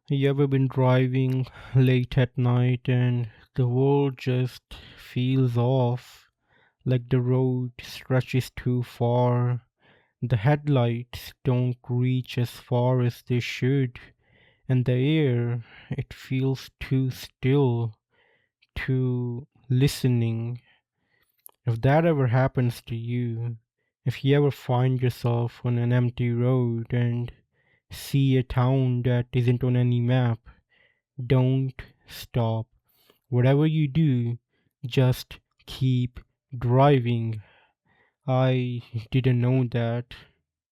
You ever been driving late at night and the world just feels off, like the road stretches too far, the headlights don't reach as far as they should, and the air, it feels too still, too listening. If that ever happens to you, if you ever find yourself on an empty road and see a town that isn't on any map, don't stop. Whatever you do, just keep driving. I didn't know that.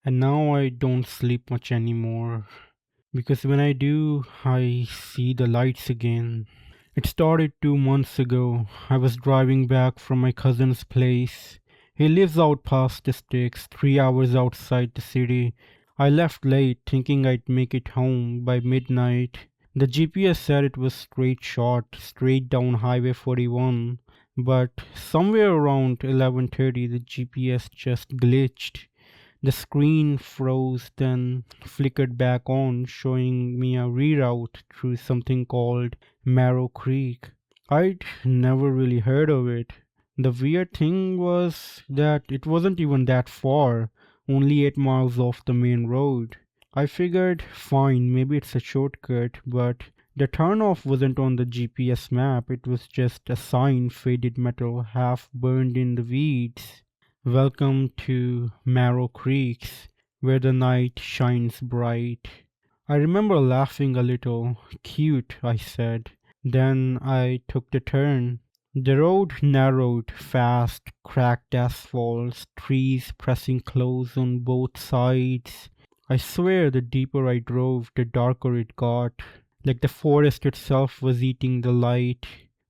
And now I don't sleep much anymore. Because when I do, I see the lights again. It started 2 months ago. I was driving back from my cousin's place. He lives out past the sticks, 3 hours outside the city. I left late thinking I'd make it home by midnight. The GPS said it was straight shot, straight down Highway 41. But somewhere around 11:30 the GPS just glitched. The screen froze, then flickered back on, showing me a reroute through something called Marrow Creek. I'd never really heard of it. The weird thing was that it wasn't even that far, only 8 miles off the main road. I figured, fine, maybe it's a shortcut, but the turnoff wasn't on the GPS map, it was just a sign, faded metal, half burned in the weeds. Welcome to Marrow Creeks, where the night shines bright. I remember laughing a little. Cute, I said. Then I took the turn. The road narrowed fast, cracked asphalts, trees pressing close on both sides. I swear the deeper I drove, the darker it got, like the forest itself was eating the light.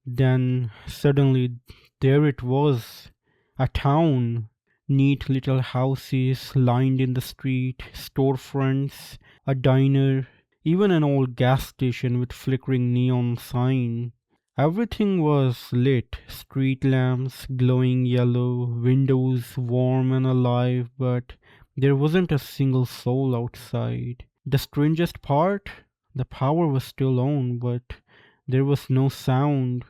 Then suddenly there it was, a town. Neat little houses lined in the street, storefronts, a diner, even an old gas station with flickering neon sign. Everything was lit, street lamps glowing yellow, windows warm and alive, but there wasn't a single soul outside. The strangest part? The power was still on, but there was no sound,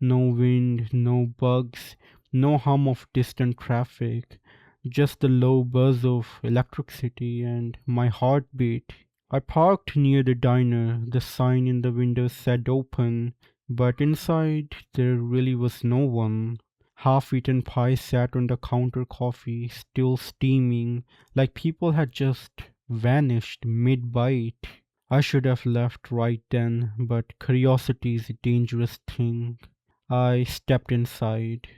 no wind, no bugs, no hum of distant traffic, just the low buzz of electricity and my heartbeat. I parked near the diner. The sign in the window said open, but inside there really was no one. Half eaten pie sat on the counter, coffee still steaming, like people had just vanished mid bite. I should have left right then, but curiosity is a dangerous thing. I stepped inside.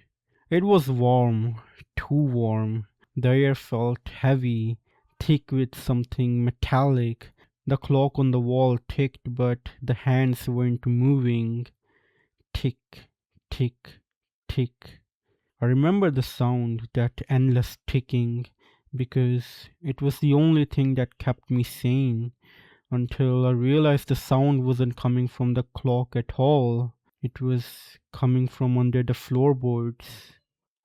It was warm, too warm. The air felt heavy, thick with something metallic. The clock on the wall ticked, but the hands weren't moving. Tick, tick, tick. I remember the sound, that endless ticking, because it was the only thing that kept me sane until I realized the sound wasn't coming from the clock at all. It was coming from under the floorboards.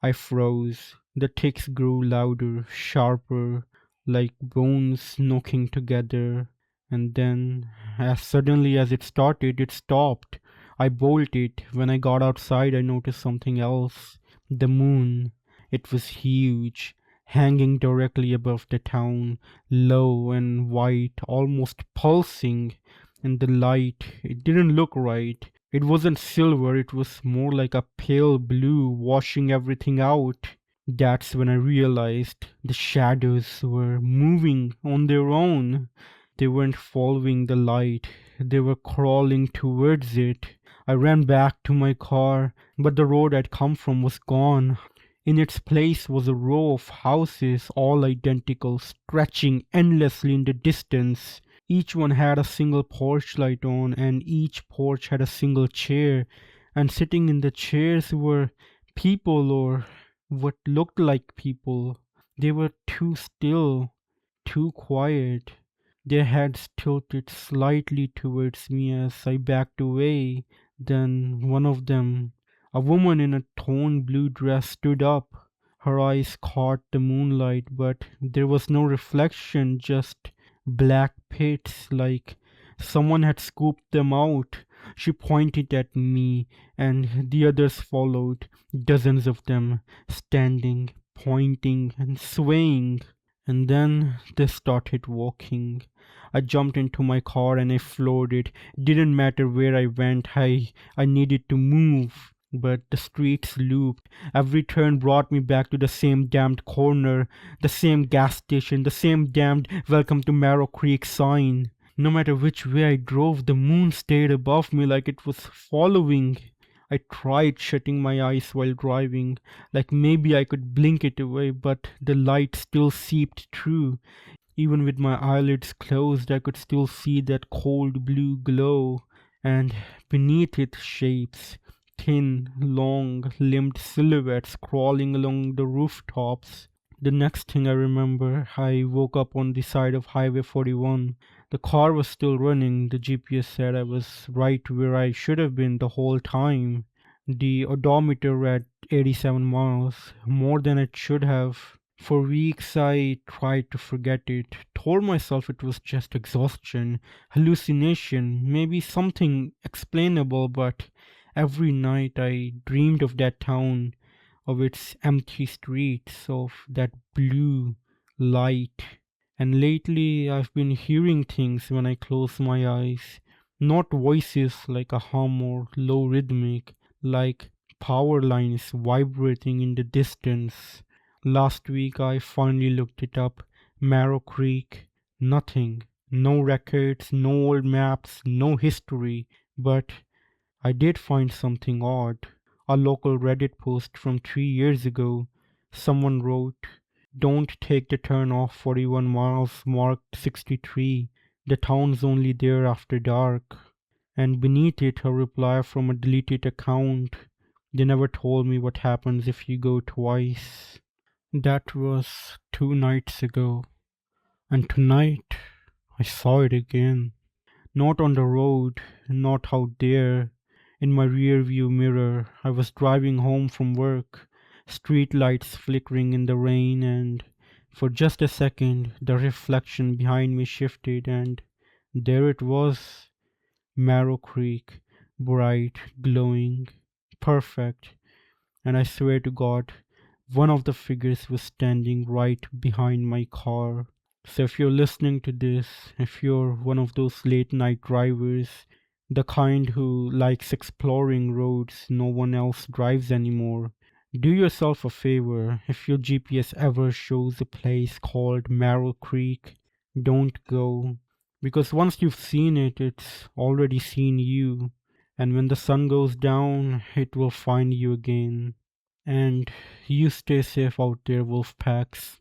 I froze. The ticks grew louder, sharper, like bones knocking together. And then, as suddenly as it started, it stopped. I bolted. When I got outside, I noticed something else. The moon. It was huge, hanging directly above the town, low and white, almost pulsing. And the light, it didn't look right. It wasn't silver, it was more like a pale blue, washing everything out. That's when I realized the shadows were moving on their own. They weren't following the light, they were crawling towards it. I ran back to my car, but the road I'd come from was gone. In its place was a row of houses, all identical, stretching endlessly in the distance. Each one had a single porch light on, and each porch had a single chair. And sitting in the chairs were people, or what looked like people. They were too still, too quiet. Their heads tilted slightly towards me as I backed away. Then one of them, a woman in a torn blue dress, stood up. Her eyes caught the moonlight, but there was no reflection, just black pits like Someone had scooped them out. She pointed at me, and the others followed, dozens of them, standing, pointing, and swaying. And then they started walking. I jumped into my car and I floored it. Didn't matter where I went, I needed to move. But the streets looped. Every turn brought me back to the same damned corner, the same gas station, the same damned Welcome to Marrow Creek sign. No matter which way I drove, the moon stayed above me like it was following. I tried shutting my eyes while driving, like maybe I could blink it away, but the light still seeped through. Even with my eyelids closed, I could still see that cold blue glow, and beneath it shapes, thin, long, limbed silhouettes crawling along the rooftops. The next thing I remember, I woke up on the side of Highway 41. The car was still running. The GPS said I was right where I should have been the whole time. The odometer read 87 miles, more than it should have. For weeks I tried to forget it, told myself it was just exhaustion, hallucination, maybe something explainable, but every night I dreamed of that town, of its empty streets, of that blue light. And lately I've been hearing things when I close my eyes. Not voices like a hum or low rhythmic, like power lines vibrating in the distance. Last week I finally looked it up. Marrow Creek. Nothing. No records, no old maps, no history. But I did find something odd. A local Reddit post from 3 years ago. Someone wrote, "Don't take the turn off 41 miles marked 63. The town's only there after dark." And beneath it, a reply from a deleted account. "They never told me what happens if you go twice." That was 2 nights ago. And tonight, I saw it again. Not on the road, not out there. In my rear view mirror, I was driving home from work, street lights flickering in the rain, and for just a second, the reflection behind me shifted, and there it was, Marrow Creek, bright, glowing, perfect. And I swear to God, one of the figures was standing right behind my car. So if you're listening to this, if you're one of those late night drivers, the kind who likes exploring roads no one else drives anymore, do yourself a favor. If your GPS ever shows a place called Marrow Creek, don't go. Because once you've seen it, it's already seen you. And when the sun goes down, it will find you again. And you stay safe out there, wolf packs.